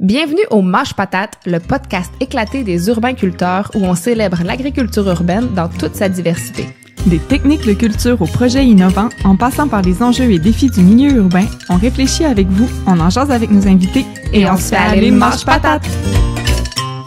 Bienvenue au Mâche Patate, le podcast éclaté des urbainculteurs où on célèbre l'agriculture urbaine dans toute sa diversité. Des techniques de culture aux projets innovants, en passant par les enjeux et défis du milieu urbain, on réfléchit avec vous, on en jase avec nos invités et on se fait aller Mâche Patate!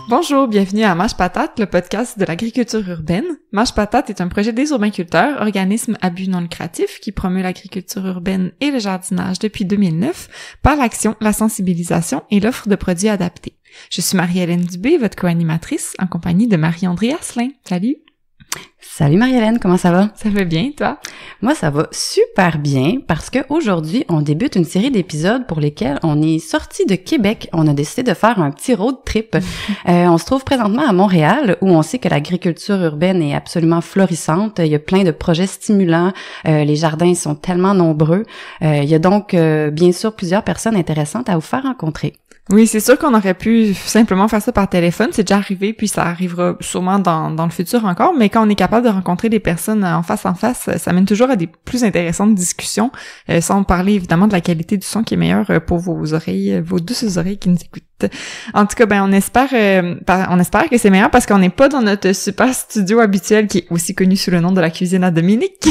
Bonjour, bienvenue à Mâche Patate, le podcast de l'agriculture urbaine. Mâche Patate est un projet des urbainculteurs, organisme à but non lucratif qui promeut l'agriculture urbaine et le jardinage depuis 2009 par l'action, la sensibilisation et l'offre de produits adaptés. Je suis Marie-Hélène Dubé, votre co-animatrice, en compagnie de Marie-André Asselin. Salut! Salut Marie-Hélène, comment ça va? Ça va bien, toi? Moi, ça va super bien parce que aujourd'hui, on débute une série d'épisodes pour lesquels on est sorti de Québec. On a décidé de faire un petit road trip. On se trouve présentement à Montréal où on sait que l'agriculture urbaine est absolument florissante. Il y a plein de projets stimulants. Les jardins sont tellement nombreux. Il y a donc, bien sûr, plusieurs personnes intéressantes à vous faire rencontrer. Oui, c'est sûr qu'on aurait pu simplement faire ça par téléphone, c'est déjà arrivé, puis ça arrivera sûrement dans le futur encore, mais quand on est capable de rencontrer des personnes en face, ça mène toujours à des plus intéressantes discussions, sans parler évidemment de la qualité du son qui est meilleure pour vos oreilles, vos douces oreilles qui nous écoutent. En tout cas, on espère que c'est meilleur parce qu'on n'est pas dans notre super studio habituel qui est aussi connu sous le nom de la cuisine à Dominique.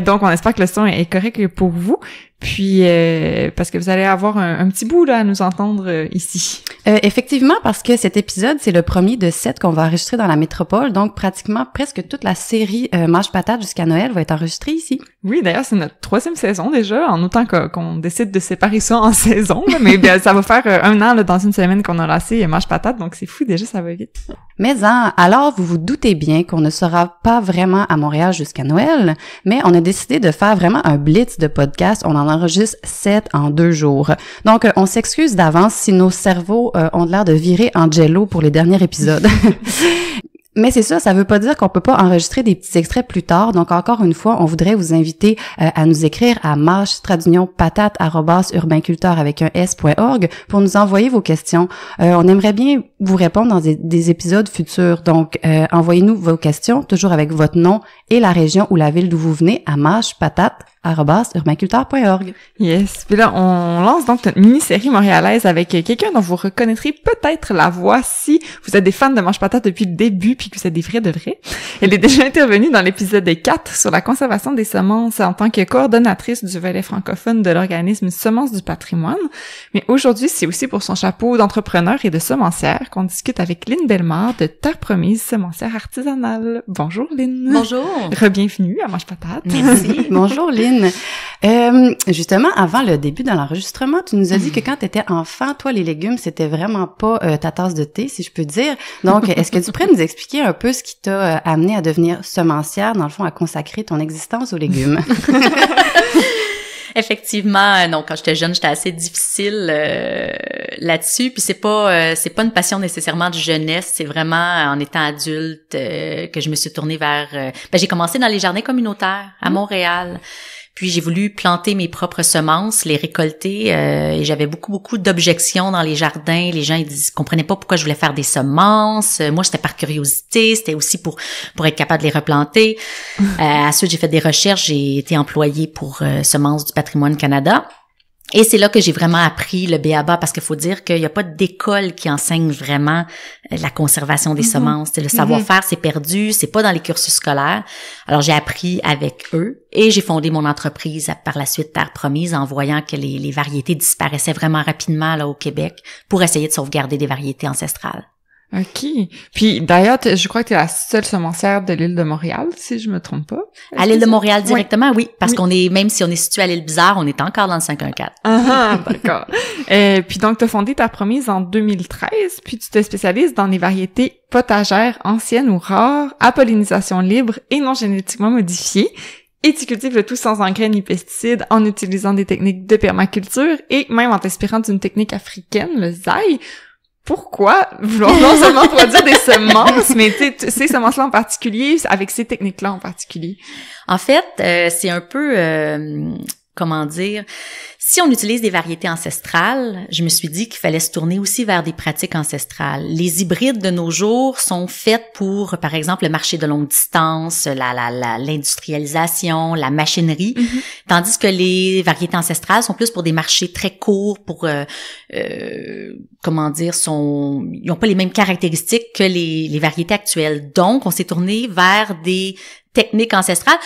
Donc, on espère que le son est correct pour vous. Puis, parce que vous allez avoir un petit bout là à nous entendre ici. Effectivement, parce que cet épisode, c'est le premier de 7 qu'on va enregistrer dans la métropole. Donc, pratiquement presque toute la série Mâche Patate jusqu'à Noël va être enregistrée ici. Oui, d'ailleurs, c'est notre 3e saison déjà, en autant qu'on décide de séparer ça en saison. Là, mais ça va faire un an là, dans une semaine qu'on a lancé Mâche Patate, donc c'est fou déjà, ça va vite. Mais alors vous vous doutez bien qu'on ne sera pas vraiment à Montréal jusqu'à Noël, mais on a décidé de faire vraiment un blitz de podcast. On en enregistre 7 en 2 jours. Donc, on s'excuse d'avance si nos cerveaux ont l'air de virer en jello pour les derniers épisodes. Mais c'est ça veut pas dire qu'on peut pas enregistrer des petits extraits plus tard. Donc, encore une fois, on voudrait vous inviter à nous écrire à marche-patate@urbainculteur avec un s.org pour nous envoyer vos questions. On aimerait bien vous répondre dans des épisodes futurs. Donc, envoyez-nous vos questions, toujours avec votre nom et la région ou la ville d'où vous venez à marche-patate@urbainculteur.org. Yes. Puis là, on lance donc notre mini-série montréalaise avec quelqu'un dont vous reconnaîtrez peut-être la voix si vous êtes des fans de Mâche Patate depuis le début puis que vous êtes des vrais de vrais. Elle est déjà intervenue dans l'épisode 4 sur la conservation des semences en tant que coordonnatrice du volet francophone de l'organisme Semences du patrimoine. Mais aujourd'hui, c'est aussi pour son chapeau d'entrepreneur et de semencière qu'on discute avec Lynn Bellemare de Terre Promise, semencière artisanale. Bonjour Lynn. Bonjour. Re-bienvenue à Mâche Patate. Merci. Bonjour Lynn. Justement, avant le début de l'enregistrement, tu nous as dit que quand tu étais enfant, toi, les légumes, c'était vraiment pas ta tasse de thé, si je peux dire. Donc, est-ce que tu pourrais nous expliquer un peu ce qui t'a amené à devenir semencière, dans le fond, à consacrer ton existence aux légumes? Effectivement, non, quand j'étais jeune, j'étais assez difficile là-dessus, puis c'est pas une passion nécessairement de jeunesse, c'est vraiment en étant adulte que je me suis tournée vers j'ai commencé dans les jardins communautaires à Montréal. Puis j'ai voulu planter mes propres semences, les récolter, et j'avais beaucoup d'objections dans les jardins. Les gens ils comprenaient pas pourquoi je voulais faire des semences. Moi, c'était par curiosité, c'était aussi pour être capable de les replanter. Ensuite, j'ai fait des recherches, j'ai été employée pour Semences du patrimoine Canada. Et c'est là que j'ai vraiment appris le b.a.-ba parce qu'il faut dire qu'il n'y a pas d'école qui enseigne vraiment la conservation des semences. Le savoir-faire, c'est perdu, c'est pas dans les cursus scolaires. Alors, j'ai appris avec eux et j'ai fondé mon entreprise par la suite Terre Promise en voyant que les variétés disparaissaient vraiment rapidement là au Québec pour essayer de sauvegarder des variétés ancestrales. OK. Puis d'ailleurs, je crois que tu es la seule semencière de l'île de Montréal, si je me trompe pas. À l'île de Montréal directement, oui, parce qu'on est, même si on est situé à l'île Bizarre, on est encore dans le 514. Ah, d'accord. Puis donc, tu as fondé Terre Promise en 2013, puis tu te spécialises dans les variétés potagères anciennes ou rares, à pollinisation libre et non génétiquement modifiées. Et tu cultives le tout sans engrais ni pesticides, en utilisant des techniques de permaculture et même en t'inspirant d'une technique africaine, le zaï. Pourquoi vouloir non seulement produire des semences, mais ces semences-là en particulier, avec ces techniques-là en particulier? En fait, c'est un peu comment dire, si on utilise des variétés ancestrales, je me suis dit qu'il fallait se tourner aussi vers des pratiques ancestrales. Les hybrides de nos jours sont faits pour, par exemple, le marché de longue distance, l'industrialisation, la machinerie, tandis que les variétés ancestrales sont plus pour des marchés très courts, pour, comment dire, ils n'ont pas les mêmes caractéristiques que les variétés actuelles. Donc, on s'est tourné vers des techniques ancestrales.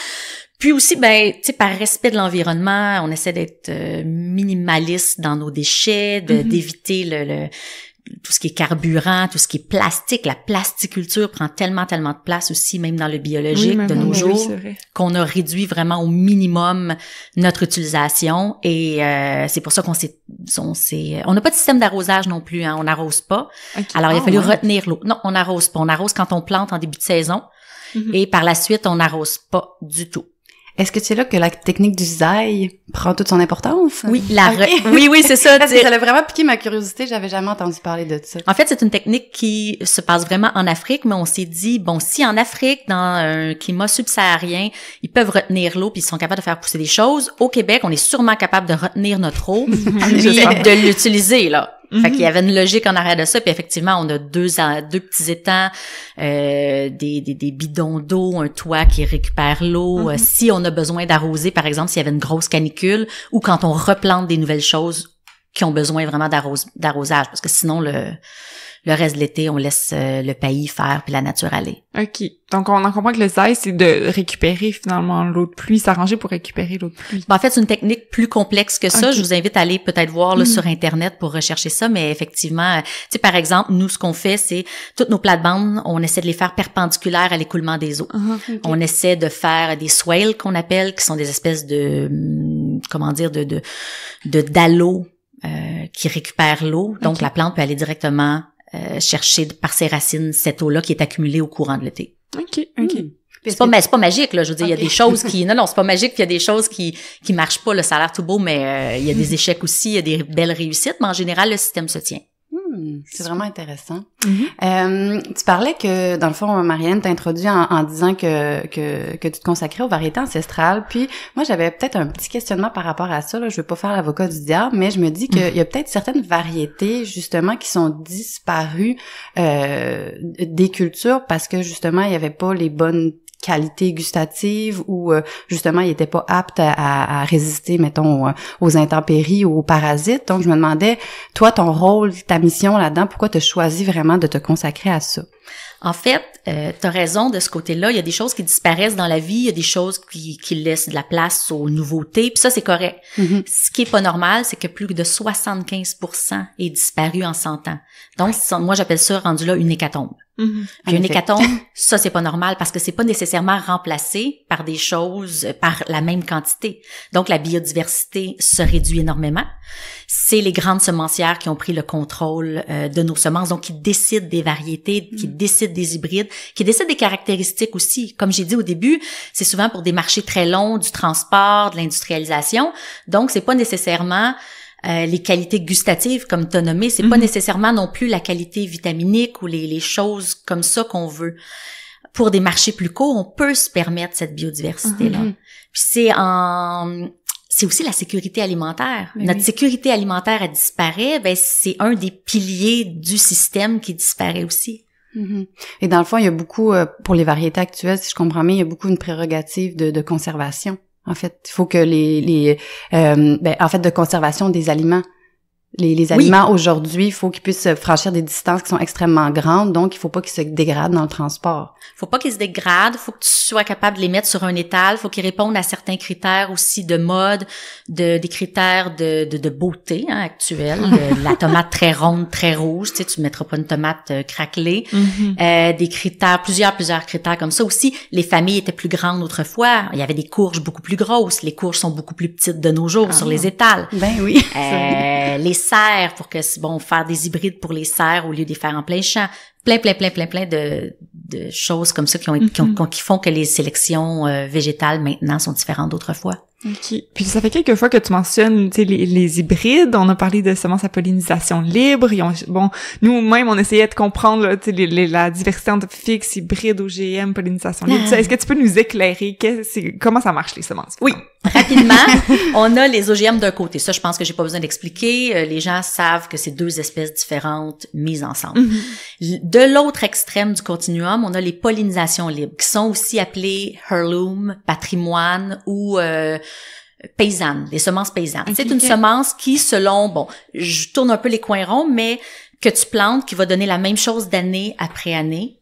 Puis aussi, ben, tu sais, par respect de l'environnement, on essaie d'être minimaliste dans nos déchets, d'éviter tout ce qui est carburant, tout ce qui est plastique. La plasticulture prend tellement de place aussi, même dans le biologique de nos jours, qu'on a réduit vraiment au minimum notre utilisation. Et c'est pour ça on n'a pas de système d'arrosage non plus, hein, on n'arrose pas. Okay. Alors, il a fallu retenir l'eau. Non, on n'arrose pas. On arrose quand on plante en début de saison. Et par la suite, on n'arrose pas du tout. Est-ce que c'est là que la technique du zaï prend toute son importance? Oui, oui, c'est ça. Parce que ça a vraiment piqué ma curiosité, j'avais jamais entendu parler de ça. En fait, c'est une technique qui se passe vraiment en Afrique, mais on s'est dit, bon, si en Afrique, dans un climat subsaharien, ils peuvent retenir l'eau puis ils sont capables de faire pousser des choses, au Québec, on est sûrement capable de retenir notre eau puis de l'utiliser, là. Fait qu'il y avait une logique en arrière de ça, puis effectivement, on a deux petits étangs, des bidons d'eau, un toit qui récupère l'eau. Si on a besoin d'arroser, par exemple, s'il y avait une grosse canicule, ou quand on replante des nouvelles choses qui ont besoin vraiment d'arrosage, parce que sinon le reste de l'été, on laisse le pays faire puis la nature aller. OK. Donc, on en comprend que le zaï, c'est de récupérer finalement l'eau de pluie, s'arranger pour récupérer l'eau de pluie. Ben, en fait, c'est une technique plus complexe que ça. Okay. Je vous invite à aller peut-être voir là, sur Internet pour rechercher ça, mais effectivement, tu sais, par exemple, nous, ce qu'on fait, c'est toutes nos plates-bandes, on essaie de les faire perpendiculaires à l'écoulement des eaux. Okay. On essaie de faire des swales qu'on appelle, qui sont des espèces de, comment dire, de dallos qui récupèrent l'eau. Donc, la plante peut aller directement chercher par ses racines cette eau-là qui est accumulée au courant de l'été. OK. C'est pas magique, là. Je veux dire, il y a des choses qui... Non, c'est pas magique, puis il y a des choses qui marchent pas, là. Ça a l'air tout beau, mais il y a des échecs aussi, il y a des belles réussites, mais en général, le système se tient. C'est vraiment intéressant. Tu parlais que, dans le fond, Marianne t'a introduit en disant que tu te consacrais aux variétés ancestrales. Puis, moi, j'avais peut-être un petit questionnement par rapport à ça. Là. Je veux pas faire l'avocat du diable, mais je me dis qu'il y a peut-être certaines variétés, justement, qui sont disparues des cultures parce que, justement, il y avait pas les bonnes qualité gustative ou justement il était pas apte à résister, mettons, aux intempéries ou aux parasites. Donc je me demandais, toi, ton rôle, ta mission là-dedans, pourquoi tu as choisi vraiment de te consacrer à ça? En fait, t'as raison de ce côté-là. Il y a des choses qui disparaissent dans la vie, il y a des choses qui laissent de la place aux nouveautés, puis ça, c'est correct. Ce qui est pas normal, c'est que plus de 75% est disparu en 100 ans. Donc, moi, j'appelle ça, rendu là, une hécatombe. Puis une hécatombe, ça, c'est pas normal parce que c'est pas nécessairement remplacé par des choses, par la même quantité. Donc, la biodiversité se réduit énormément. C'est les grandes semencières qui ont pris le contrôle de nos semences, donc qui décident des variétés, qui décident des hybrides, qui décident des caractéristiques aussi. Comme j'ai dit au début, c'est souvent pour des marchés très longs, du transport, de l'industrialisation. Donc, c'est pas nécessairement les qualités gustatives, comme tu as nommé, c'est pas nécessairement non plus la qualité vitaminique ou les choses comme ça qu'on veut. Pour des marchés plus courts, on peut se permettre cette biodiversité-là. Puis c'est aussi la sécurité alimentaire. Notre sécurité alimentaire, elle disparaît, ben c'est un des piliers du système qui disparaît aussi. Et dans le fond, il y a beaucoup, pour les variétés actuelles, si je comprends bien, il y a beaucoup une prérogative de conservation. En fait, il faut que en fait, de conservation des aliments. Les aliments aujourd'hui, il faut qu'ils puissent franchir des distances qui sont extrêmement grandes, donc il faut pas qu'ils se dégradent dans le transport. Faut pas qu'ils se dégradent, faut que tu sois capable de les mettre sur un étal, faut qu'ils répondent à certains critères aussi de mode, des critères de beauté actuelle, la tomate très ronde, très rouge, tu mettras pas une tomate craquelée, des critères, plusieurs critères comme ça aussi. Les familles étaient plus grandes autrefois, il y avait des courges beaucoup plus grosses, les courges sont beaucoup plus petites de nos jours sur les étals. Ben oui. Les serres pour que faire des hybrides pour les serres au lieu de les faire en plein champ, plein de choses comme ça qui font que les sélections végétales maintenant sont différentes d'autrefois. OK. Puis ça fait quelques fois que tu mentionnes, tu sais, les hybrides. On a parlé de semences à pollinisation libre. Nous-mêmes, on essayait de comprendre, là, tu sais, la diversité entre fixe, hybride, OGM, pollinisation libre. Est-ce que tu peux nous éclairer comment ça marche, les semences? Oui. Rapidement, on a les OGM d'un côté. Ça, je pense que j'ai pas besoin d'expliquer. Les gens savent que c'est deux espèces différentes mises ensemble. De l'autre extrême du continuum, on a les pollinisations libres, qui sont aussi appelées heirloom, patrimoine ou paysanne, des semences paysannes. Okay, c'est une semence qui, selon, je tourne un peu les coins ronds, mais que tu plantes, qui va donner la même chose d'année après année.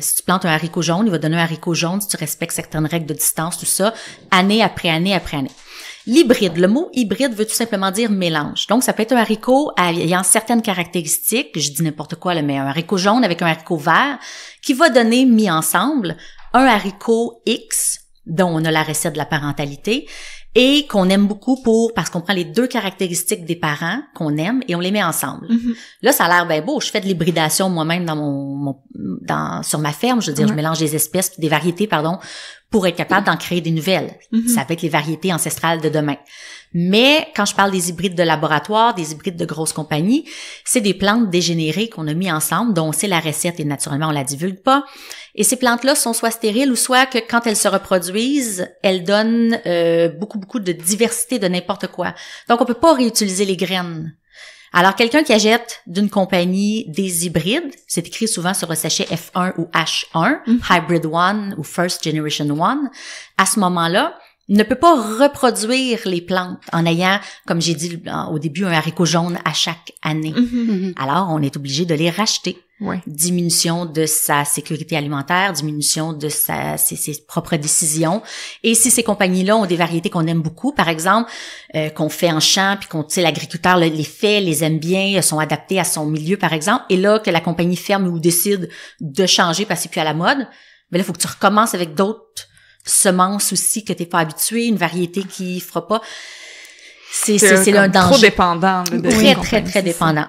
Si tu plantes un haricot jaune, il va donner un haricot jaune si tu respectes certaines règles de distance, tout ça, année après année après année. L'hybride, le mot hybride veut tout simplement dire mélange. Donc, ça peut être un haricot ayant certaines caractéristiques, je dis n'importe quoi, mais un haricot jaune avec un haricot vert, qui va donner, mis ensemble, un haricot X, dont on a la recette de la parentalité, et qu'on aime beaucoup parce qu'on prend les deux caractéristiques des parents qu'on aime et on les met ensemble. Là, ça a l'air bien beau. Je fais de l'hybridation moi-même sur ma ferme. Je veux dire, je mélange des espèces, des variétés, pour être capable d'en créer des nouvelles. Ça va être les variétés ancestrales de demain. Mais quand je parle des hybrides de laboratoire, des hybrides de grosses compagnies, c'est des plantes dégénérées qu'on a mis ensemble, dont on sait la recette et naturellement on la divulgue pas. Et ces plantes-là sont soit stériles ou soit que quand elles se reproduisent, elles donnent beaucoup de diversité de n'importe quoi. Donc on peut pas réutiliser les graines. Alors, quelqu'un qui achète d'une compagnie des hybrides, c'est écrit souvent sur le sachet F1 ou H1, Hybrid One ou First Generation One, à ce moment-là, ne peut pas reproduire les plantes en ayant, comme j'ai dit au début, un haricot jaune à chaque année. Alors, on est obligé de les racheter. Ouais. Diminution de sa sécurité alimentaire, diminution de ses propres décisions. Et si ces compagnies-là ont des variétés qu'on aime beaucoup, par exemple, qu'on fait en champ, puis l'agriculteur les fait, les aime bien, sont adaptés à son milieu, par exemple, et là, que la compagnie ferme ou décide de changer parce que c'est plus à la mode, mais là, il faut que tu recommences avec d'autres semences aussi que t'es pas habitué, une variété qui fera pas. C'est un danger. Trop dépendant. Très dépendant.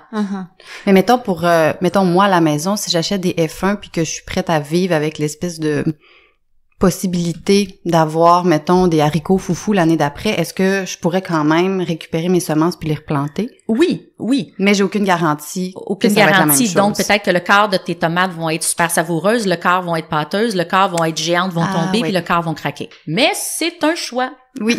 Mais mettons moi à la maison, si j'achète des F1 puis que je suis prête à vivre avec l'espèce de possibilité d'avoir, mettons, des haricots foufou l'année d'après, est-ce que je pourrais quand même récupérer mes semences puis les replanter? Oui. Mais j'ai aucune garantie. Aucune garantie. Donc, peut-être que le quart de tes tomates vont être super savoureuses, le quart vont être pâteuses, le quart vont être géantes, vont tomber, puis le quart vont craquer. Mais c'est un choix. Oui.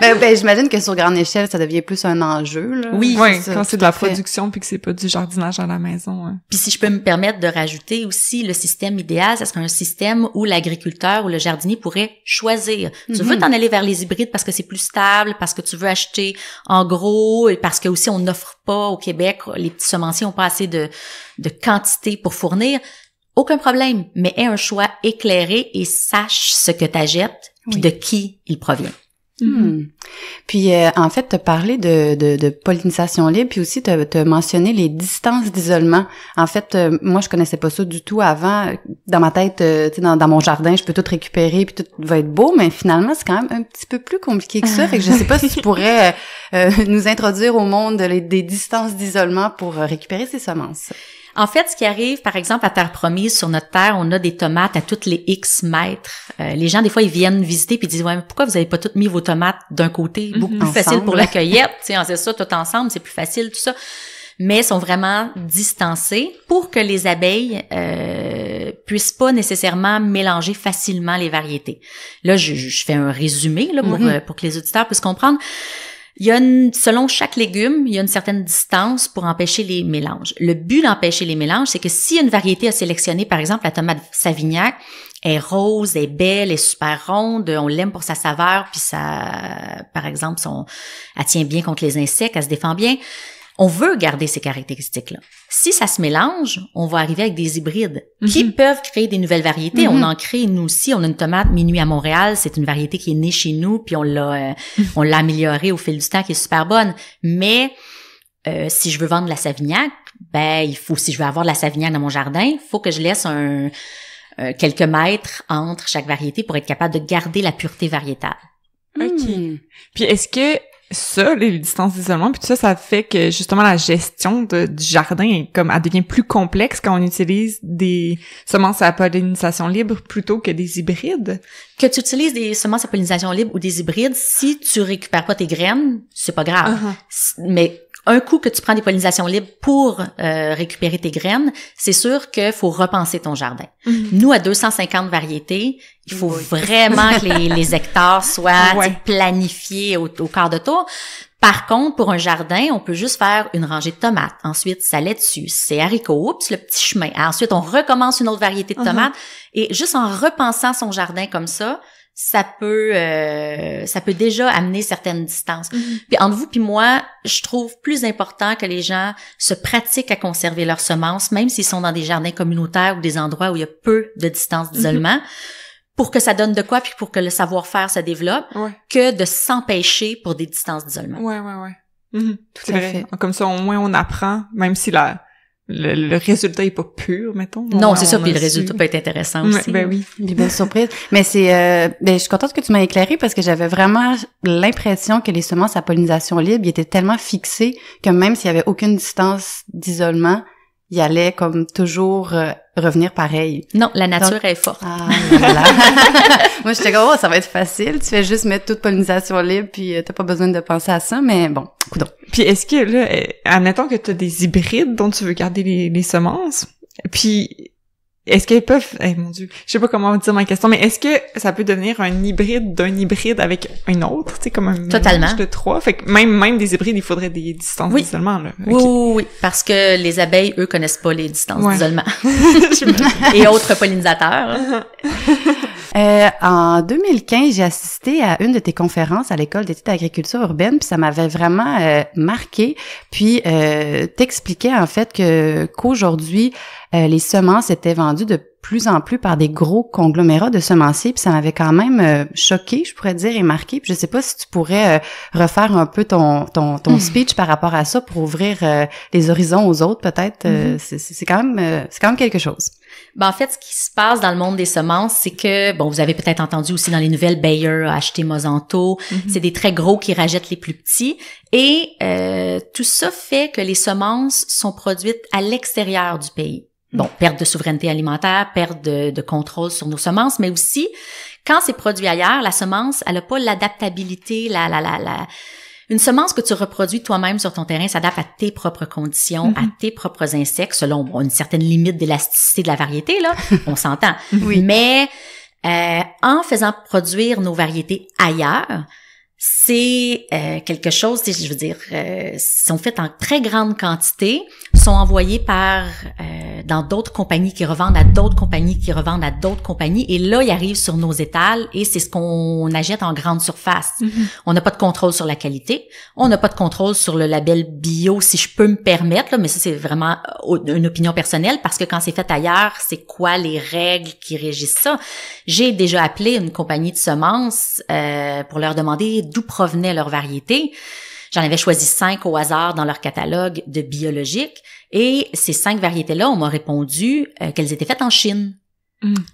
ben, j'imagine que sur grande échelle, ça devient plus un enjeu, là. Oui, quand c'est de la production puis que c'est pas du jardinage à la maison. Ouais. Puis si je peux me permettre de rajouter aussi, le système idéal, ça serait un système où l'agriculteur ou le jardinier pourrait choisir. Tu veux t'en aller vers les hybrides parce que c'est plus stable, parce que tu veux acheter en gros, et parce que aussi on n'offre pas au Québec, les petits semenciers ont pas assez de quantité pour fournir. Aucun problème, mais aie un choix éclairé et sache ce que t'achètes puis de qui il provient. Puis en fait, tu as parlé de pollinisation libre, puis aussi tu as mentionné les distances d'isolement. En fait, moi je connaissais pas ça du tout avant. Dans ma tête, tu sais, dans mon jardin, je peux tout récupérer puis tout va être beau, mais finalement c'est quand même un petit peu plus compliqué que ça. Fait que je sais pas si tu pourrais nous introduire au monde des distances d'isolement pour récupérer ces semences. En fait, ce qui arrive, par exemple, à Terre Promise, sur notre terre, on a des tomates à toutes les X mètres. Les gens, des fois, ils viennent visiter puis ils disent « Ouais, mais pourquoi vous avez pas toutes mis vos tomates d'un côté? Beaucoup plus facile pour la cueillette. » Tu sais, on sait ça, tout ensemble, c'est plus facile, tout ça. Mais sont vraiment distancés pour que les abeilles puissent pas nécessairement mélanger facilement les variétés. Là, je fais un résumé là pour que les auditeurs puissent comprendre. Il y a selon chaque légume, il y a une certaine distance pour empêcher les mélanges. Le but d'empêcher les mélanges, c'est que si une variété a sélectionné, par exemple, la tomate Savignac, elle est rose, elle est belle, elle est super ronde, on l'aime pour sa saveur, puis ça, par exemple, elle tient bien contre les insectes, elle se défend bien. On veut garder ces caractéristiques-là. Si ça se mélange, on va arriver avec des hybrides qui peuvent créer des nouvelles variétés. On en crée, nous aussi. On a une tomate Minuit à Montréal. C'est une variété qui est née chez nous, puis on l'a améliorée au fil du temps, qui est super bonne. Mais si je veux vendre de la Savignac, si je veux avoir de la Savignac dans mon jardin, il faut que je laisse quelques mètres entre chaque variété pour être capable de garder la pureté variétale. OK. Puis est-ce que ça, les distances d'isolement, puis tout ça, ça fait que justement la gestion du jardin est comme elle devient plus complexe quand on utilise des semences à pollinisation libre plutôt que des hybrides. Que tu utilises des semences à pollinisation libre ou des hybrides, si tu récupères pas tes graines, c'est pas grave. Mais un coup que tu prends des pollinisations libres pour récupérer tes graines, c'est sûr qu'il faut repenser ton jardin. Nous, à 250 variétés, il faut vraiment que les hectares soient planifiés au quart de tour. Par contre, pour un jardin, on peut juste faire une rangée de tomates. Ensuite, sa laitue, ses haricots, oups, le petit chemin. Ensuite, on recommence une autre variété de tomates. Et juste en repensant son jardin comme ça peut déjà amener certaines distances. Puis entre vous puis moi, je trouve plus important que les gens se pratiquent à conserver leurs semences, même s'ils sont dans des jardins communautaires ou des endroits où il y a peu de distance d'isolement, pour que ça donne de quoi puis pour que le savoir-faire se développe, que de s'empêcher pour des distances d'isolement. Tout à fait. Comme ça, au moins, on apprend, même si le résultat est pas pur, mettons. Non, c'est ça, puis le résultat peut être intéressant aussi. Ben oui. Des belles surprises. Mais je suis contente que tu m'as éclairé parce que j'avais vraiment l'impression que les semences à pollinisation libre, ils étaient tellement fixés que même s'il y avait aucune distance d'isolement, il allait comme toujours revenir pareil. Non, la nature est forte. Voilà. Moi, j'étais comme, ça va être facile. Tu fais juste mettre toute pollinisation libre puis t'as pas besoin de penser à ça, mais bon, coudonc. Puis est-ce que, là, admettons que t'as des hybrides dont tu veux garder les semences, puis est-ce qu'elles peuvent... mon Dieu, je sais pas comment dire ma question, mais est-ce que ça peut devenir un hybride d'un hybride avec un autre, tu sais, comme un mélange de trois? Fait que même des hybrides, il faudrait des distances d'isolement, là. Okay. Oui, parce que les abeilles, eux, connaissent pas les distances d'isolement. Et autres pollinisateurs. En 2015, j'ai assisté à une de tes conférences à l'école d'études d'agriculture urbaine, puis ça m'avait vraiment marqué. Puis t'expliquais en fait qu'aujourd'hui les semences étaient vendues de plus en plus par des gros conglomérats de semenciers, puis ça m'avait quand même choqué, je pourrais dire, et marqué. Puis je sais pas si tu pourrais refaire un peu ton speech par rapport à ça pour ouvrir les horizons aux autres, peut-être. C'est quand même quelque chose. En fait, ce qui se passe dans le monde des semences, c'est que, vous avez peut-être entendu aussi dans les nouvelles, Bayer a acheté Monsanto. C'est des très gros qui rachètent les plus petits. Et tout ça fait que les semences sont produites à l'extérieur du pays. Perte de souveraineté alimentaire, perte de contrôle sur nos semences, mais aussi, quand c'est produit ailleurs, la semence, elle a pas l'adaptabilité, une semence que tu reproduis toi-même sur ton terrain s'adapte à tes propres conditions, à tes propres insectes, selon une certaine limite d'élasticité de la variété, là, on s'entend. Mais en faisant produire nos variétés ailleurs, c'est quelque chose, je veux dire, sont faites en très grande quantité, sont envoyées dans d'autres compagnies qui revendent à d'autres compagnies qui revendent à d'autres compagnies, et là, ils arrivent sur nos étals et c'est ce qu'on achète en grande surface. On n'a pas de contrôle sur la qualité, on n'a pas de contrôle sur le label bio, si je peux me permettre, là, mais ça, c'est vraiment une opinion personnelle, parce que quand c'est fait ailleurs, c'est quoi les règles qui régissent ça? J'ai déjà appelé une compagnie de semences pour leur demander d'où provenaient leurs variétés. J'en avais choisi 5 au hasard dans leur catalogue de biologiques. Et ces 5 variétés-là, on m'a répondu qu'elles étaient faites en Chine.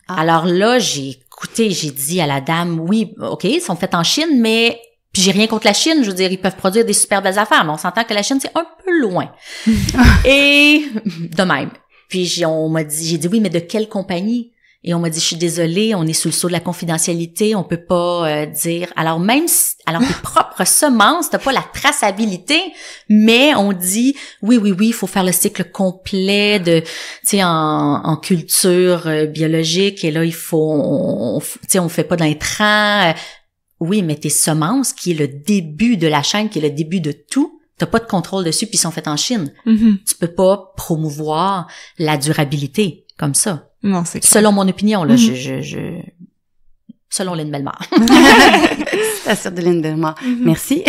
Alors là, j'ai dit à la dame, oui, OK, elles sont faites en Chine, mais puis j'ai rien contre la Chine. Je veux dire, ils peuvent produire des super belles affaires, mais on s'entend que la Chine, c'est un peu loin. Et de même. Puis j'ai dit, oui, mais de quelle compagnie? Et on m'a dit, je suis désolée, on est sous le sceau de la confidentialité, on peut pas dire. Alors tes propres semences, t'as pas la traçabilité, mais on dit, oui, il faut faire le cycle complet de, tu sais, en culture biologique, et là, on fait pas d'intrants. Oui, mais tes semences, qui est le début de la chaîne, qui est le début de tout, t'as pas de contrôle dessus, puis ils sont faits en Chine. Tu peux pas promouvoir la durabilité comme ça. Non, c'est clair. Selon mon opinion, là, selon Lynn Bellemare. C'est sûr de Lynn Bellemare. Merci.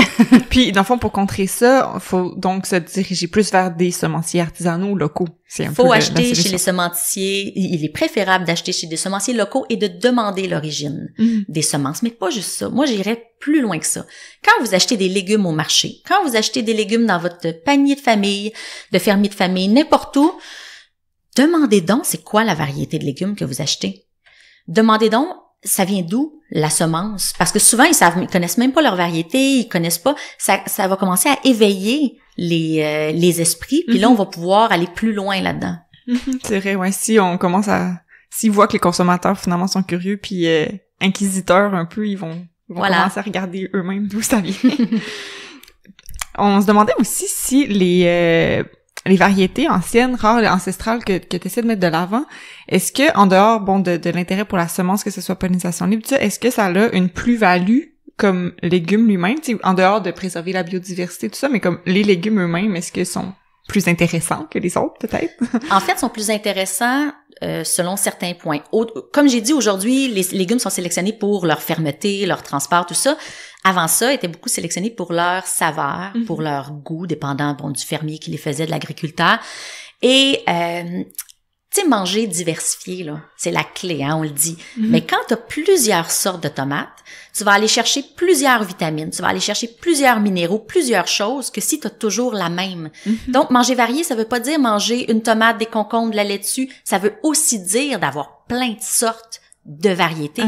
Puis, dans le fond, pour contrer ça, faut donc se diriger plus vers des semenciers artisanaux locaux. Faut acheter chez les semenciers. Il est préférable d'acheter chez des semenciers locaux et de demander l'origine des semences. Mais pas juste ça. Moi, j'irais plus loin que ça. Quand vous achetez des légumes au marché, quand vous achetez des légumes dans votre panier de famille, de fermier de famille, n'importe où, demandez donc c'est quoi la variété de légumes que vous achetez. Demandez donc ça vient d'où la semence? Parce que souvent, ils connaissent même pas leur variété, ils connaissent pas. Ça va commencer à éveiller les esprits, puis là, on va pouvoir aller plus loin là-dedans. C'est vrai, ouais. S'ils voient que les consommateurs, finalement, sont curieux puis inquisiteurs un peu, ils vont commencer à regarder eux-mêmes d'où ça vient. On se demandait aussi si les variétés anciennes, rares et ancestrales que tu essaies de mettre de l'avant, est-ce que, en dehors, de l'intérêt pour la semence, que ce soit pollinisation libre, est-ce que ça a une plus-value comme légumes lui-même, en dehors de préserver la biodiversité, tout ça, mais comme les légumes eux-mêmes, est-ce qu'ils sont plus intéressants que les autres, peut-être? En fait, ils sont plus intéressants selon certains points. Comme j'ai dit, aujourd'hui, les légumes sont sélectionnés pour leur fermeté, leur transport, tout ça. Avant ça, ils étaient beaucoup sélectionnés pour leur saveur, pour leur goût, dépendant du fermier qui les faisait, de l'agriculteur. Et tu sais, manger diversifié, là, c'est la clé, hein, on le dit. Mais quand tu as plusieurs sortes de tomates, tu vas aller chercher plusieurs vitamines, tu vas aller chercher plusieurs minéraux, plusieurs choses que si tu as toujours la même. Donc, manger varié, ça veut pas dire manger une tomate, des concombres, de la laitue. Ça veut aussi dire d'avoir plein de sortes de variétés.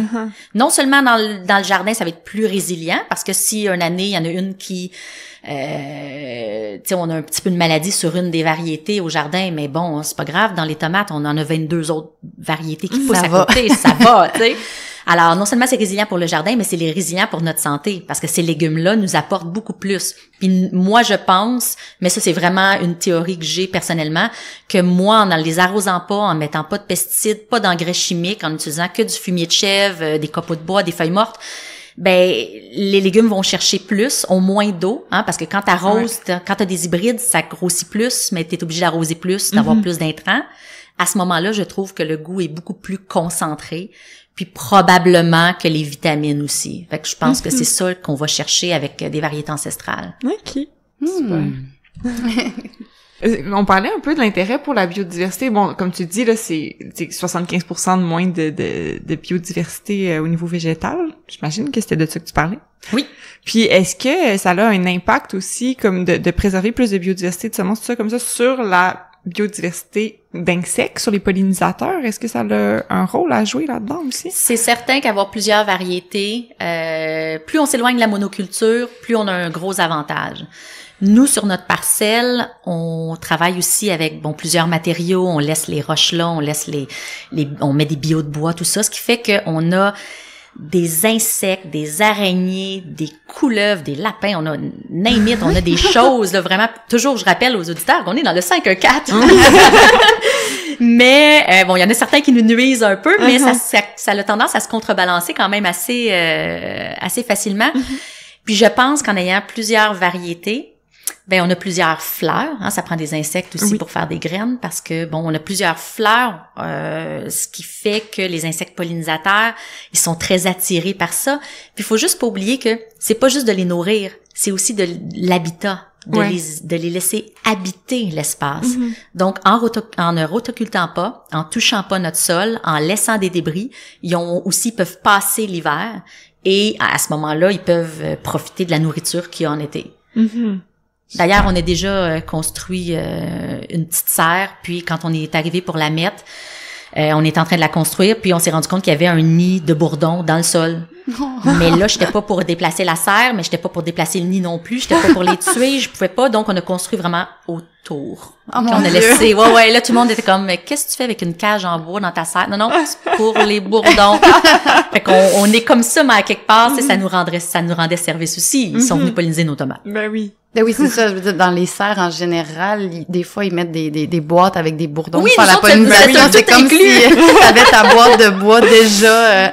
Non seulement dans le jardin, ça va être plus résilient, parce que si une année, il y en a une qui... tu sais, on a un petit peu de maladie sur une des variétés au jardin, mais bon, c'est pas grave. Dans les tomates, on en a 22 autres variétés qui poussent à côté. Ça va, tu sais. Alors, non seulement c'est résilient pour le jardin, mais c'est résilient pour notre santé, parce que ces légumes-là nous apportent beaucoup plus. Puis moi, je pense, mais ça, c'est vraiment une théorie que j'ai personnellement, que moi, en les arrosant pas, en mettant pas de pesticides, pas d'engrais chimiques, en utilisant que du fumier de chèvre, des copeaux de bois, des feuilles mortes, ben les légumes vont chercher plus, ont moins d'eau, hein, parce que quand t'arroses, quand t'as des hybrides, ça grossit plus, mais t'es obligé d'arroser plus, d'avoir plus d'intrants. À ce moment-là, je trouve que le goût est beaucoup plus concentré, puis probablement que les vitamines aussi. Fait que je pense que c'est ça qu'on va chercher avec des variétés ancestrales. OK. Super. On parlait un peu de l'intérêt pour la biodiversité. Bon, comme tu dis, là, c'est 75% de moins de biodiversité au niveau végétal. J'imagine que c'était de ça que tu parlais. Oui. Puis, est-ce que ça a un impact aussi, comme de préserver plus de biodiversité, de semences, tout ça, comme ça, sur la biodiversité d'insectes, sur les pollinisateurs? Est-ce que ça a un rôle à jouer là-dedans aussi? C'est certain qu'avoir plusieurs variétés, plus on s'éloigne de la monoculture, plus on a un gros avantage. Nous, sur notre parcelle, on travaille aussi avec plusieurs matériaux. On laisse les roches là, on met des bio de bois, tout ça, ce qui fait qu'on a des insectes, des araignées, des couleuvres, des lapins, on a name it, on a des choses là, vraiment. Toujours, je rappelle aux auditeurs qu'on est dans le 5-1-4. Mais il y en a certains qui nous nuisent un peu, mais ça a tendance à se contrebalancer quand même assez facilement. Puis je pense qu'en ayant plusieurs variétés, on a plusieurs fleurs, hein, ça prend des insectes aussi pour faire des graines, parce que on a plusieurs fleurs, ce qui fait que les insectes pollinisateurs, ils sont très attirés par ça. Puis il faut juste pas oublier que c'est pas juste de les nourrir, c'est aussi de l'habitat, de les laisser habiter l'espace. Donc en ne rotocultant pas, en touchant pas notre sol, en laissant des débris, peuvent passer l'hiver, et à ce moment-là, ils peuvent profiter de la nourriture qu'il y a en été. D'ailleurs, on a déjà construit une petite serre, puis quand on est arrivé pour la mettre, on est en train de la construire, puis on s'est rendu compte qu'il y avait un nid de bourdons dans le sol. Mais là, j'étais pas pour déplacer la serre, mais j'étais pas pour déplacer le nid non plus, j'étais pas pour les tuer, je pouvais pas, donc on a construit vraiment autour. Oh mon on a Dieu. laissé, là, tout le monde était comme, mais qu'est-ce que tu fais avec une cage en bois dans ta serre? Non, c'est pour les bourdons. Fait qu'on est comme ça, mais à quelque part, ça nous rendait service aussi. Ils sont venus polliniser nos tomates. Ben oui. Ben oui, c'est ça. Je veux dire, dans les serres, en général, des fois, ils mettent des boîtes avec des bourdons Oui, pour faire la pollinisation. c'est C'est comme inclus. si t'avais ta boîte de bois déjà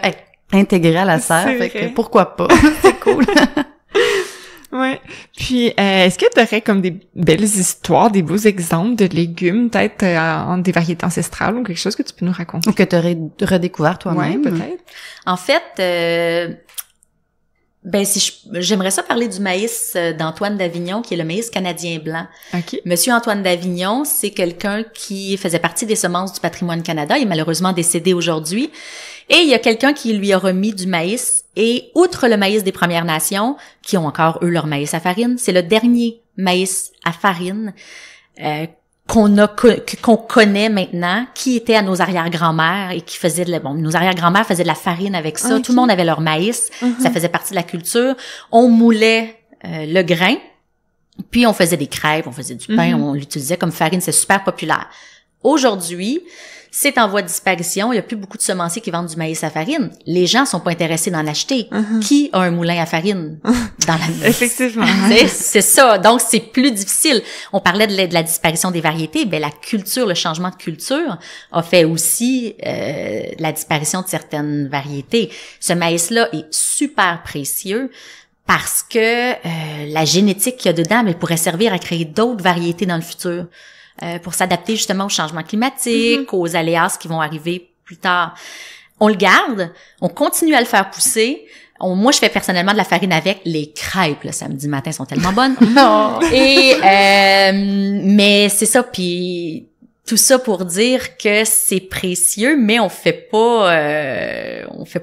intégrée à la serre. C'est Fait vrai. que pourquoi pas? C'est cool. Ouais. Puis, est-ce que tu aurais comme des belles histoires, des beaux exemples de légumes, peut-être en des variétés ancestrales ou quelque chose que tu peux nous raconter? Ou que t'aurais redécouvert Ouais, toi-même. peut-être. En fait, j'aimerais ça parler du maïs d'Antoine d'Avignon, qui est le maïs canadien blanc. OK. Monsieur Antoine d'Avignon, c'est quelqu'un qui faisait partie des semences du patrimoine Canada. Il est malheureusement décédé aujourd'hui. Et il y a quelqu'un qui lui a remis du maïs. Et outre le maïs des Premières Nations, qui ont encore, eux, leur maïs à farine, c'est le dernier maïs à farine qu'on connaît maintenant, qui étaient à nos arrière-grand-mères et qui faisaient nos arrière-grand-mères faisaient de la farine avec ça. Tout le monde avait leur maïs. Ça faisait partie de la culture. On moulait le grain. Puis on faisait des crêpes, on faisait du pain, on l'utilisait comme farine, c'est super populaire. Aujourd'hui, c'est en voie de disparition, il y a plus beaucoup de semenciers qui vendent du maïs à farine. Les gens sont pas intéressés d'en acheter. Qui a un moulin à farine dans la Effectivement. C'est ça, donc c'est plus difficile. On parlait de la disparition des variétés, ben la culture, le changement de culture a fait aussi la disparition de certaines variétés. Ce maïs-là est super précieux. Parce que la génétique qu'il y a dedans, mais pourrait servir à créer d'autres variétés dans le futur pour s'adapter justement au changement climatique, aux aléas qui vont arriver plus tard. On le garde, on continue à le faire pousser. Moi, je fais personnellement de la farine avec. Les crêpes le samedi matin sont tellement bonnes. Et mais c'est ça, puis tout ça pour dire que c'est précieux, mais on fait pas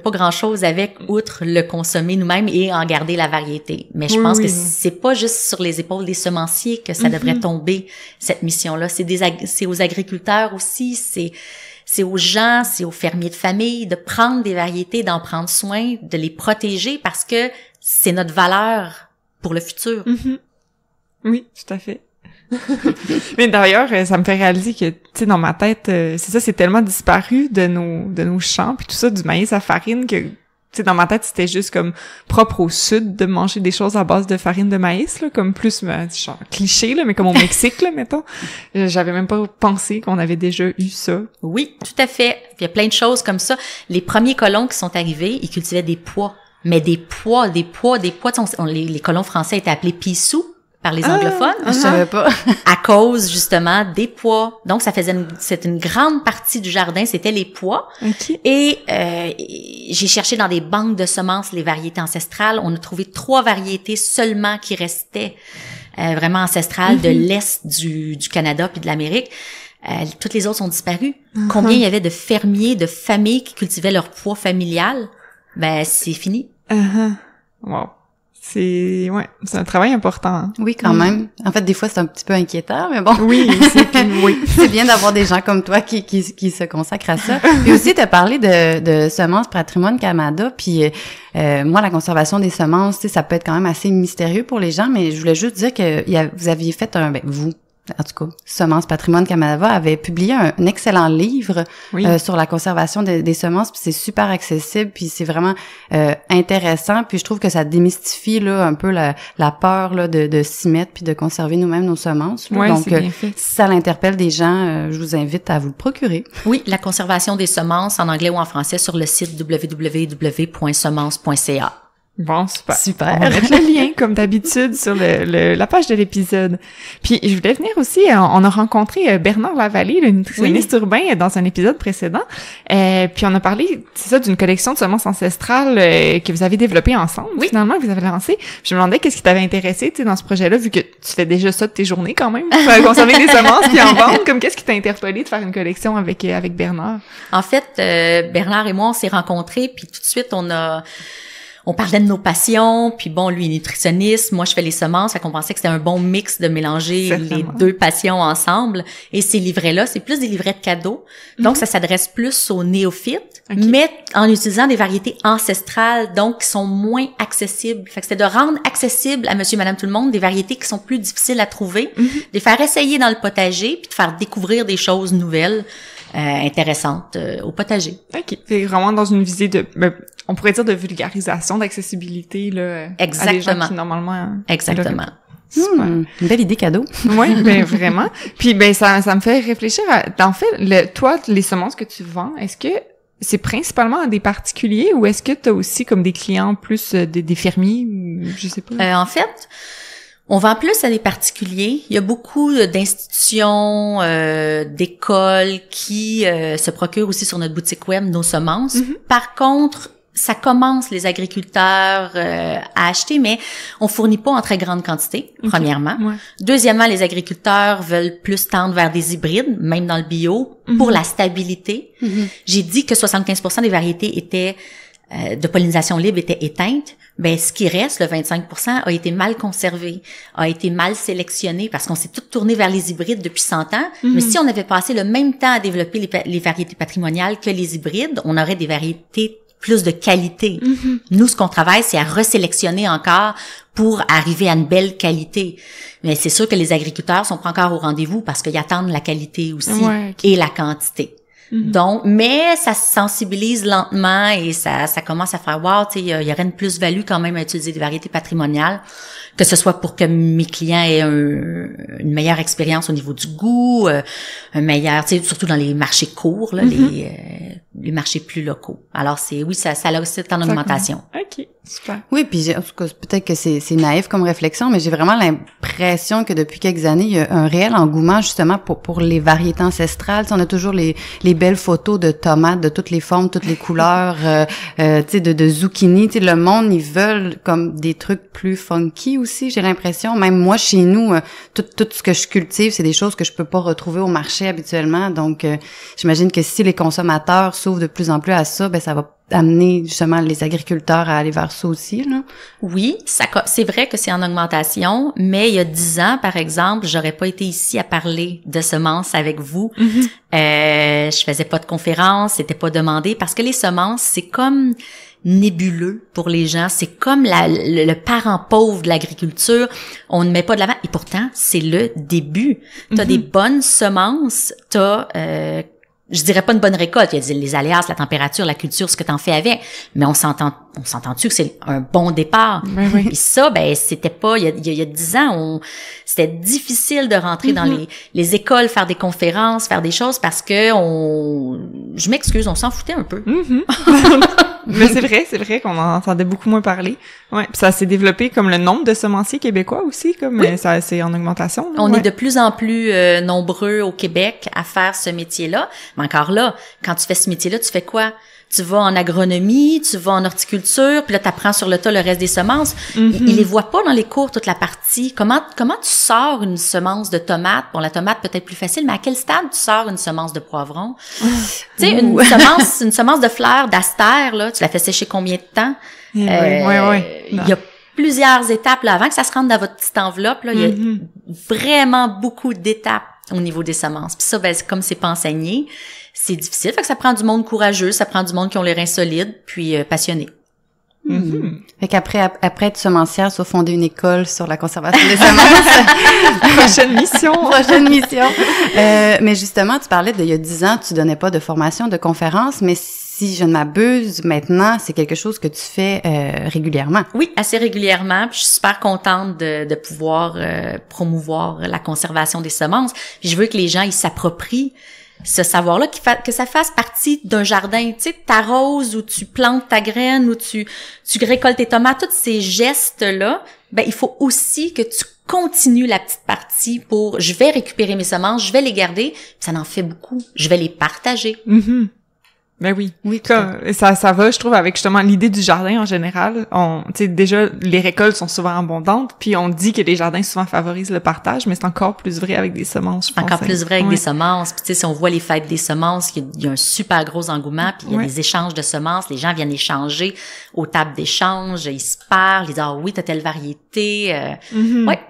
grand-chose avec, outre le consommer nous-mêmes et en garder la variété. Mais je pense que c'est pas juste sur les épaules des semenciers que ça devrait tomber, cette mission-là. C'est aux agriculteurs aussi, c'est aux gens, c'est aux fermiers de famille de prendre des variétés, d'en prendre soin, de les protéger parce que c'est notre valeur pour le futur. Oui, tout à fait. Mais d'ailleurs, ça me fait réaliser que, tu sais, dans ma tête, c'est ça, c'est tellement disparu de nos champs puis tout ça, du maïs à farine que, tu sais, dans ma tête, c'était juste comme propre au sud de manger des choses à base de farine de maïs, là, comme plus, genre, cliché, là, mais comme au Mexique, là, mettons. J'avais même pas pensé qu'on avait déjà eu ça. Oui, tout à fait. Il y a plein de choses comme ça. Les premiers colons qui sont arrivés, ils cultivaient des pois. Mais des pois. Les colons français étaient appelés pissous par les anglophones. Je savais pas. À cause, justement, des pois. Donc, c'est une grande partie du jardin, c'était les pois. Okay. Et j'ai cherché dans des banques de semences les variétés ancestrales. On a trouvé 3 variétés seulement qui restaient vraiment ancestrales de l'Est du Canada puis de l'Amérique. Toutes les autres sont disparues. Combien il y avait de fermiers, de familles qui cultivaient leur pois familial? Ben, c'est fini. Wow. C'est un travail important. Hein? Oui, quand même. En fait, des fois, c'est un petit peu inquiétant, mais bon. Oui, c'est bien d'avoir des gens comme toi qui se consacrent à ça. Puis aussi, tu as parlé de Semences Patrimoine Canada, puis moi, la conservation des semences, tu sais, ça peut être quand même assez mystérieux pour les gens, mais je voulais juste dire que vous aviez fait en tout cas, Semences Patrimoine Canada avait publié un excellent livre sur la conservation des semences, puis c'est super accessible, puis c'est vraiment intéressant, puis je trouve que ça démystifie là un peu la peur là de s'y mettre puis de conserver nous-mêmes nos semences. Là. Donc si ça l'interpelle des gens, je vous invite à vous le procurer. Oui, la conservation des semences en anglais ou en français sur le site www.semences.ca. Bon, super. Super. On va mettre le lien, comme d'habitude, sur la page de l'épisode. Puis, je voulais venir aussi, on a rencontré Bernard Lavallée, le nutritionniste urbain, dans un épisode précédent. Puis, on a parlé, c'est ça, d'une collection de semences ancestrales que vous avez développée ensemble, finalement, que vous avez lancée. Puis, je me demandais qu'est-ce qui t'avait intéressé, tu sais, dans ce projet-là, vu que tu fais déjà ça de tes journées, quand même, conserver des semences puis en vendre. Comme qu'est-ce qui t'a interpellé de faire une collection avec Bernard? En fait, Bernard et moi, on s'est rencontrés, puis tout de suite, on parlait de nos passions, puis bon, lui est nutritionniste, moi je fais les semences, fait qu'on pensait que c'était un bon mix de mélanger les deux passions ensemble. Et ces livrets-là, c'est plus des livrets de cadeaux, donc ça s'adresse plus aux néophytes, mais en utilisant des variétés ancestrales, donc qui sont moins accessibles. Fait que c'est de rendre accessible à monsieur, madame, tout le monde des variétés qui sont plus difficiles à trouver, de les faire essayer dans le potager, puis de faire découvrir des choses nouvelles. Intéressantes au potager. OK. C'est vraiment dans une visée on pourrait dire de vulgarisation, d'accessibilité, là. Exactement. À des gens qui, normalement. Exactement. Une belle idée cadeau. Oui, ben vraiment. Puis ça me fait réfléchir en fait, toi, les semences que tu vends, est-ce que c'est principalement à des particuliers ou est-ce que tu as aussi comme des clients plus des fermiers, je sais pas. En fait, on vend plus à des particuliers. Il y a beaucoup d'institutions, d'écoles qui se procurent aussi sur notre boutique web nos semences. Par contre, ça commence les agriculteurs à acheter, mais on fournit pas en très grande quantité, premièrement. Deuxièmement, les agriculteurs veulent plus tendre vers des hybrides, même dans le bio, pour la stabilité. J'ai dit que 75% des variétés étaient de pollinisation libre était éteinte, ben ce qui reste, le 25%, a été mal conservé, a été mal sélectionné parce qu'on s'est tout tourné vers les hybrides depuis 100 ans. Mais si on avait passé le même temps à développer les variétés patrimoniales que les hybrides, on aurait des variétés plus de qualité. Nous, ce qu'on travaille, c'est à resélectionner encore pour arriver à une belle qualité. Mais c'est sûr que les agriculteurs sont pas encore au rendez-vous parce qu'ils attendent la qualité aussi et la quantité. Donc, mais ça se sensibilise lentement et ça commence à faire wow, tu sais, il y aurait une plus-value quand même à utiliser des variétés patrimoniales, que ce soit pour que mes clients aient une meilleure expérience au niveau du goût, un meilleur, tu sais, surtout dans les marchés courts, là, les marchés plus locaux. Alors oui, ça a aussi en augmentation. OK, super. Oui, puis en tout cas, peut-être que c'est naïf comme réflexion, mais j'ai vraiment l'impression que depuis quelques années, il y a un réel engouement justement pour les variétés ancestrales. Tu sais, on a toujours les belles photos de tomates de toutes les formes, toutes les couleurs, tu sais, de zucchini. Tu sais, le monde, ils veulent comme des trucs plus funky aussi, j'ai l'impression. Même moi, chez nous, tout ce que je cultive, c'est des choses que je peux pas retrouver au marché habituellement. Donc, j'imagine que si les consommateurs s'ouvrent de plus en plus à ça, ben ça va amener justement les agriculteurs à aller vers ça aussi, là. Oui, c'est vrai que c'est en augmentation, mais il y a 10 ans, par exemple, j'aurais pas été ici à parler de semences avec vous. Je faisais pas de conférence, c'était pas demandé, parce que les semences, c'est comme nébuleux pour les gens, c'est comme le parent pauvre de l'agriculture, on ne met pas de l'avant, et pourtant, c'est le début. T'as des bonnes semences, je dirais pas une bonne récolte, il y a les aléas, la température, la culture, ce que t'en fais avec, mais on s'entend-tu que c'est un bon départ? Oui. Puis ça, ben, c'était pas, il y a 10 ans, c'était difficile de rentrer dans les écoles, faire des conférences, faire des choses parce que je m'excuse, on s'en foutait un peu. Mais c'est vrai qu'on en entendait beaucoup moins parler. Ouais, puis ça s'est développé comme le nombre de semenciers québécois aussi, comme ça c'est en augmentation. On est de plus en plus nombreux au Québec à faire ce métier-là. Mais encore là, quand tu fais ce métier-là, tu fais quoi? Tu vas en agronomie, tu vas en horticulture, puis là, tu apprends sur le tas le reste des semences. Ils les voient pas dans les cours, toute la partie. Comment tu sors une semence de tomate? Bon, la tomate peut-être plus facile, mais à quel stade tu sors une semence de poivron? Tu sais, une semence de fleurs d'astère, là, tu la fais sécher combien de temps? Il y a plusieurs étapes, là, avant que ça se rentre dans votre petite enveloppe, là, il y a vraiment beaucoup d'étapes au niveau des semences. Puis ça, ben, comme c'est pas enseigné, c'est difficile. Fait que ça prend du monde courageux, ça prend du monde qui ont les reins solides, puis passionné. Fait qu'après être semencière, soit fonder une école sur la conservation des semences. Prochaine mission. Mais justement, tu parlais il y a 10 ans, tu donnais pas de formation, de conférence, mais si je ne m'abuse, maintenant, c'est quelque chose que tu fais régulièrement. Oui, assez régulièrement. Puis je suis super contente de pouvoir promouvoir la conservation des semences. Puis je veux que les gens, ils s'approprient ce savoir-là, que ça fasse partie d'un jardin. Tu sais, t'arroses ou tu plantes ta graine ou tu récoltes tes tomates, tous ces gestes-là, ben il faut aussi que tu continues la petite partie pour, je vais récupérer mes semences, je vais les garder, puis ça en fait beaucoup, je vais les partager. Ben oui. Ça va, je trouve, avec justement l'idée du jardin en général. Tu sais, déjà, les récoltes sont souvent abondantes, puis on dit que les jardins souvent favorisent le partage, mais c'est encore plus vrai avec des semences, je pense. Encore plus vrai avec des semences. Puis tu sais, si on voit les fêtes des semences, il y a un super gros engouement, puis il y a des échanges de semences, les gens viennent échanger aux tables d'échange, ils se parlent, ils disent « Ah oui, t'as telle variété. Ouais.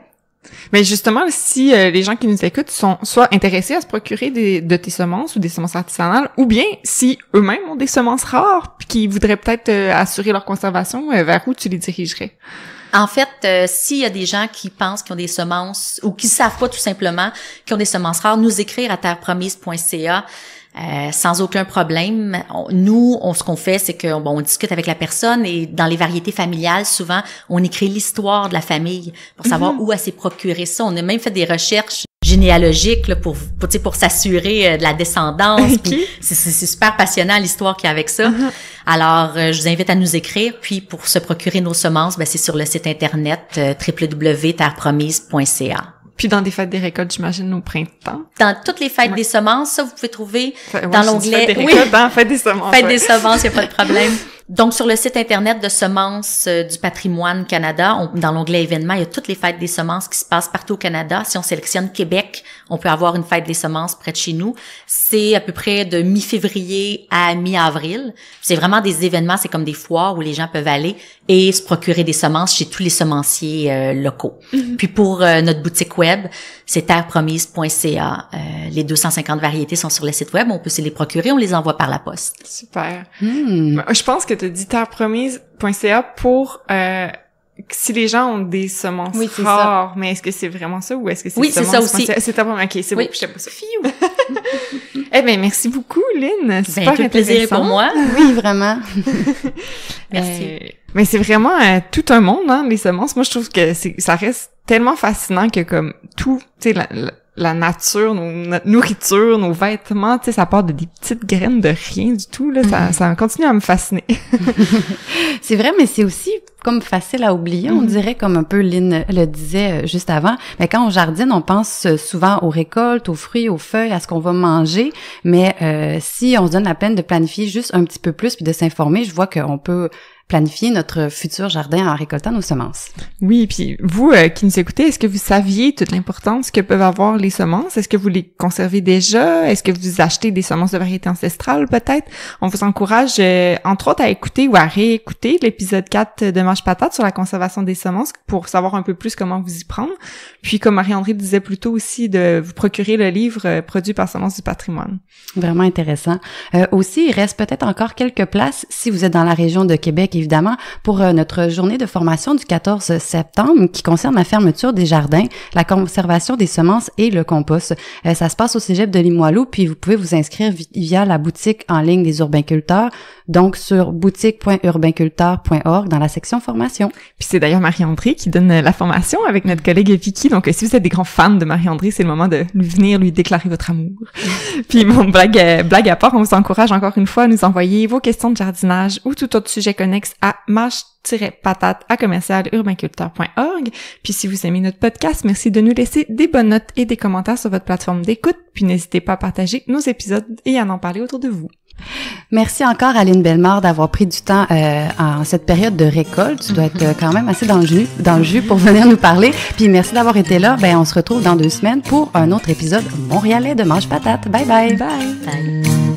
Mais justement, si les gens qui nous écoutent sont soit intéressés à se procurer de tes semences ou des semences artisanales, ou bien si eux-mêmes ont des semences rares puis qui voudraient peut-être assurer leur conservation, vers où tu les dirigerais? En fait, s'il y a des gens qui pensent qu'ils ont des semences ou qui savent pas tout simplement qu'ils ont des semences rares, nous écrire à terrepromise.ca. Sans aucun problème. Ce qu'on fait, c'est que on discute avec la personne et dans les variétés familiales, souvent, on écrit l'histoire de la famille pour savoir où elle s'est procuré ça. On a même fait des recherches généalogiques là, pour s'assurer de la descendance. Puis c'est super passionnant l'histoire qu'il y a avec ça. Alors, je vous invite à nous écrire. Puis pour se procurer nos semences, ben c'est sur le site internet www.terrepromise.ca. Puis dans des fêtes des récoltes, j'imagine, au printemps. Dans toutes les fêtes des semences, ça, vous pouvez trouver dans l'onglet... Fêtes des récoltes, dans Fêtes des semences. Fêtes des semences, il n'y a pas de problème. Donc, sur le site Internet de Semences du Patrimoine Canada, dans l'onglet événements, il y a toutes les fêtes des semences qui se passent partout au Canada. Si on sélectionne Québec, on peut avoir une fête des semences près de chez nous. C'est à peu près de mi-février à mi-avril. C'est vraiment des événements, c'est comme des foires où les gens peuvent aller et se procurer des semences chez tous les semenciers locaux. Puis pour notre boutique web, c'est terrepromise.ca. Les 250 variétés sont sur le site web. On peut se les procurer, on les envoie par la poste. Super. Je pense que tu as dit terrepromise.ca pour si les gens ont des semences rares. Ça. Mais est-ce que c'est vraiment ça ou est-ce que c'est c'est ça aussi. C'est terrepromise. OK, c'est bon. Je sais pas ça. Eh bien, merci beaucoup, Lynn. Super tout plaisir pour moi. Oui, vraiment. Merci. Mais c'est vraiment tout un monde, hein, les semences. Moi, je trouve que ça reste tellement fascinant que comme tout, tu sais, la nature, notre nourriture, nos vêtements, tu sais, ça part de des petites graines de rien du tout, là. Ça continue à me fasciner. C'est vrai, mais c'est aussi comme facile à oublier, on dirait, comme un peu Lynn le disait juste avant. Mais quand on jardine, on pense souvent aux récoltes, aux fruits, aux feuilles, à ce qu'on va manger. Mais si on se donne la peine de planifier juste un petit peu plus puis de s'informer, je vois qu'on peut planifier notre futur jardin en récoltant nos semences. Oui, puis vous qui nous écoutez, est-ce que vous saviez toute l'importance que peuvent avoir les semences? Est-ce que vous les conservez déjà? Est-ce que vous achetez des semences de variété ancestrale peut-être? On vous encourage entre autres à écouter ou à réécouter l'épisode 4 de Mange Patate sur la conservation des semences pour savoir un peu plus comment vous y prendre. Puis comme Marie-André disait plus tôt aussi, de vous procurer le livre produit par Semences du Patrimoine. Vraiment intéressant. Aussi, il reste peut-être encore quelques places si vous êtes dans la région de Québec, évidemment, pour notre journée de formation du 14 septembre qui concerne la fermeture des jardins, la conservation des semences et le compost. Ça se passe au cégep de Limoilou, puis vous pouvez vous inscrire via la boutique en ligne des urbainculteurs, donc sur boutique.urbainculteur.org dans la section formation. Puis c'est d'ailleurs Marie-André qui donne la formation avec notre collègue Vicky, donc si vous êtes des grands fans de Marie-André, c'est le moment de venir lui déclarer votre amour. Puis mon blague à part, on vous encourage encore une fois à nous envoyer vos questions de jardinage ou tout autre sujet connexe à mange-patate@urbainculteur.org. Puis si vous aimez notre podcast, merci de nous laisser des bonnes notes et des commentaires sur votre plateforme d'écoute. Puis n'hésitez pas à partager nos épisodes et à en parler autour de vous. Merci encore à Lynn Bellemare d'avoir pris du temps en cette période de récolte. Tu dois être quand même assez dans le jus pour venir nous parler. Puis merci d'avoir été là. On se retrouve dans 2 semaines pour un autre épisode montréalais de Mange Patate. Bye bye. Bye. Bye.